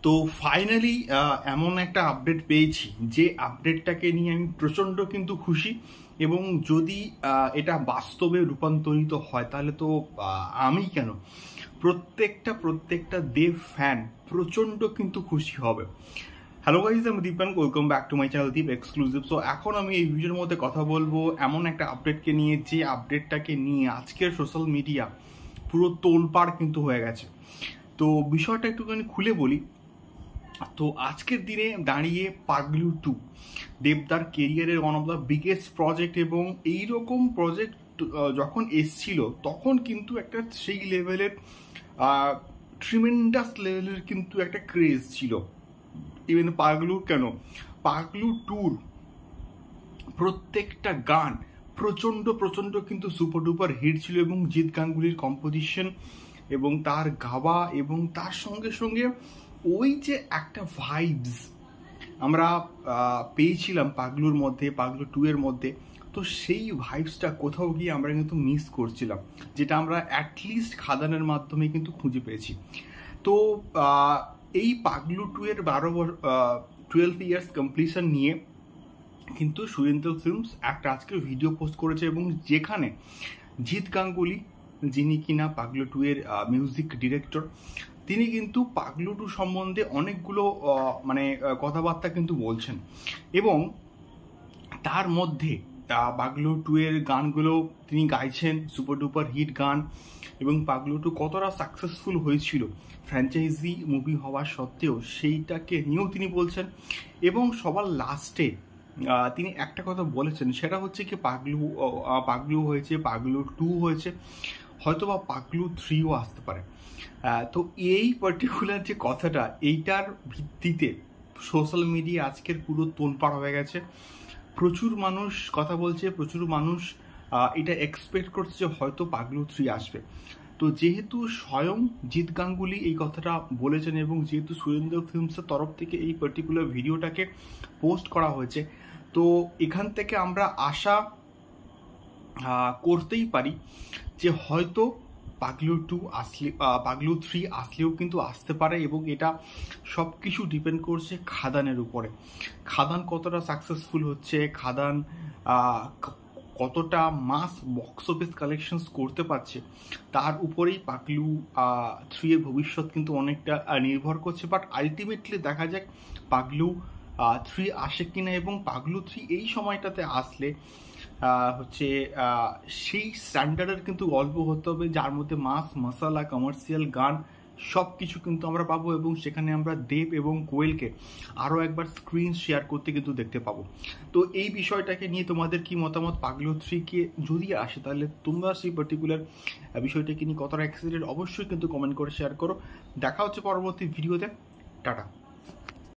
তো ফাইনালি এমন একটা আপডেট পেয়েছি যে আপডেটটাকে নিয়ে আমি প্রচণ্ড কিন্তু খুশি। এবং যদি এটা বাস্তবে রূপান্তরিত হয় তাহলে তো আমি কেন, প্রত্যেকটা দেব ফ্যান প্রচণ্ড কিন্তু খুশি হবে। হ্যালো গাইজ, আমি Dipan, welcome back to my channel Deep exclusive. So এখন আমি এই ভিডিওর মধ্যে কথা বলবো এমন একটা আপডেটকে নিয়ে, যে আপডেটটাকে নিয়ে আজকের সোশ্যাল মিডিয়া পুরো তোলপাড় কিন্তু হয়ে গেছে। তো বিষয়টা একটুখানি খুলে বলি। তো আজকের দিনে দাঁড়িয়ে পাগলু 2 দেবদার কেরিয়ারের one of the biggest project, এবং এইরকম প্রজেক্ট যখন এসছিল তখন কিন্তু একটা সেই লেভেলের ট্রিমেন্ডাস লেভেলের কিন্তু একটা ক্রেজ ছিল। ইভেন পাগলুর কেন, পাগলু 2 প্রত্যেকটা গান প্রচণ্ড কিন্তু সুপার ডুপার হিট ছিল, এবং জিৎ গাঙ্গুলির কম্পোজিশন এবং তার গাওয়া, এবং তার সঙ্গে সঙ্গে ওই যে একটা ভাইবস আমরা পেয়েছিলাম পাগলুর মধ্যে, পাগলু 2 এর মধ্যে, তো সেই ভাইবসটা কোথাও গিয়ে আমরা কিন্তু মিস করছিলাম, যেটা আমরা অ্যাটলিস্ট খাদানের মাধ্যমে কিন্তু খুঁজে পেয়েছি। তো এই পাগলু 2 এর 12 ইয়ার্স কমপ্লিশন নিয়ে কিন্তু সুরেন্দ্র ফিল্মস একটা আজকে ভিডিও পোস্ট করেছে, এবং যেখানে জিৎ গাঙ্গুলি, যিনি কিনা পাগলু 2 এর মিউজিক ডিরেক্টর, তিনি কিন্তু পাগলু 2 সম্বন্ধে অনেকগুলো কথাবার্তা কিন্তু বলছেন। এবং তার মধ্যে পাগলু 2 এর গানগুলো তিনি গাইছেন, সুপার ডুপার হিট গান, এবং পাগলু 2 কতটা সাকসেসফুল হয়েছিল ফ্র্যাঞ্চাইজি মুভি হওয়া সত্ত্বেও সেইটাকে নিয়েও তিনি বলছেন। এবং সবার লাস্টে তিনি একটা কথা বলেছেন, সেটা হচ্ছে কি পাগলু হয়েছে, পাগলু 2 হয়েছে, হয়তো বা পাগলু 3ও আসতে পারে। তো এই পার্টিকুলার যে কথাটা, এইটার ভিত্তিতে সোশ্যাল মিডিয়া আজকের পুরো তোলপাড় হয়ে গেছে। প্রচুর মানুষ কথা বলছে, প্রচুর মানুষ এটা এক্সপেক্ট করছে যে হয়তো পাগলু 3 আসবে। তো যেহেতু স্বয়ং জিৎ গাঙ্গুলি এই কথাটা বলেছেন, এবং যেহেতু সুরেন্দ্র ফিল্মসের তরফ থেকে এই পার্টিকুলার ভিডিওটাকে পোস্ট করা হয়েছে, তো এখান থেকে আমরা আশা করতেই পারি যে হয়তো পাগলু 2 আসলে, পাগলু 3 আসলেও কিন্তু আসতে পারে। এবং এটা সব কিছু ডিপেন্ড করছে খাদানের উপরে। খাদান কতটা সাকসেসফুল হচ্ছে, খাদান কতটা মাস বক্স অফিস কালেকশনস করতে পারছে, তার উপরেই পাগলু 3 এর ভবিষ্যৎ কিন্তু অনেকটা নির্ভর করছে। বাট আলটিমেটলি দেখা যাক পাগলু 3 আসে কিনা, এবং পাগলু 3 এই সময়টাতে আসলে হচ্ছে সেই স্ট্যান্ডার্ডের কিন্তু গল্প হতে হবে, যার মধ্যে মাস মশালা কমার্শিয়াল গান সব কিছু কিন্তু আমরা পাবো, এবং সেখানে আমরা দেব এবং কোয়েলকে আরও একবার স্ক্রিন শেয়ার করতে কিন্তু দেখতে পাবো। তো এই বিষয়টাকে নিয়ে তোমাদের কি মতামত? পাগলু 3 কে যদি আসে তাহলে তোমরা সেই পার্টিকুলার বিষয়টাকে নিয়ে কতটা এক্সাইটেড অবশ্যই কিন্তু কমেন্ট করে শেয়ার করো। দেখা হচ্ছে পরবর্তী ভিডিওতে। টাটা।